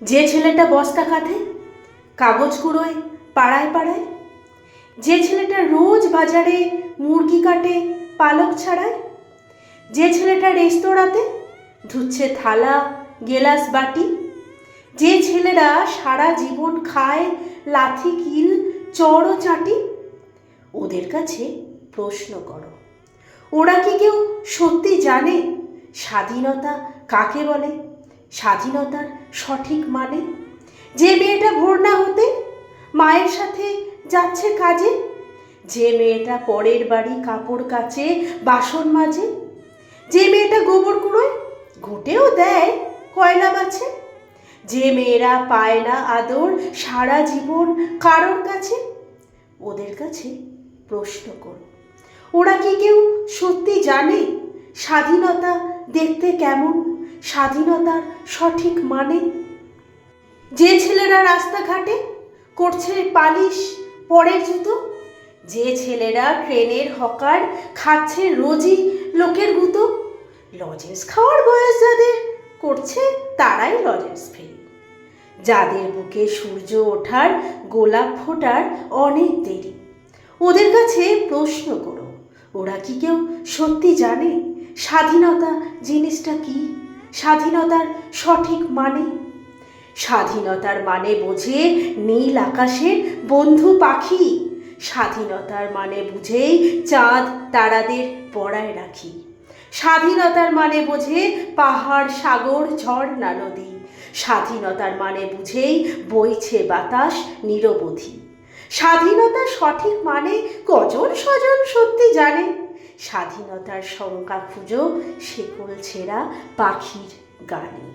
যে ছেলেটা বস্তা কাঁধে কাগজ কুড়োয় পাড়ায় পাড়ায়, যে ছেলেটা রোজ বাজারে মুরগি কাটে পালক ছাড়ায়, যে ছেলেটা রেস্তোরাঁতে ধুচ্ছে থালা গেলাস বাটি, যে ছেলেরা সারা জীবন খায় লাথি কিল চড় ও চাটি, ওদের কাছে প্রশ্ন করো, ওরা কি কেউ সত্যি জানে স্বাধীনতা কাকে বলে, স্বাধীনতার সঠিক মানে? যে মেয়েটা ভোর না হতে মায়ের সাথে যাচ্ছে কাজে, যে মেয়েটা পরের বাড়ি কাপড় কাচে বাসন মাজে, যে মেয়েটা গোবর কুড়োয় ঘুঁটেও দেয় কয়লা বাছে, যে মেয়েরা পায় না আদর সারা জীবন কারোর কাছে, ওদের কাছে প্রশ্ন করো, ওরা কি কেউ সত্যি জানে স্বাধীনতা দেখতে কেমন, স্বাধীনতার সঠিক মানে? যে ছেলেরা রাস্তাঘাটে করছে পালিশ পরের জুতো, যে ছেলেরা ট্রেনের হকার খাচ্ছে রোজই লোকের গুঁতো, লজেন্স খাওয়ার বয়স যাদের করছে তারাই লজেন্স ফেরি, যাদের বুকে সূর্য ওঠার গোলাপ ফোটার অনেক দেরি, ওদের কাছে প্রশ্ন করো, ওরা কি কেউ সত্যি জানে স্বাধীনতা জিনিসটা কি, স্বাধীনতার সঠিক মানে? স্বাধীনতার মানে বোঝে নীল আকাশের বন্ধু পাখি, স্বাধীনতার মানে বুঝেই চাঁদ তারাদের পড়ায় রাখি, স্বাধীনতার মানে বোঝে পাহাড় সাগর ঝর্ণা নদী, স্বাধীনতার মানে বুঝেই বইছে বাতাস নিরবধি। স্বাধীনতার সঠিক মানে কজন স্বজন সত্যি জানে, স্বাধীনতার শঙ্কা খুঁজো শেকল ছেঁড়া পাখির গানে।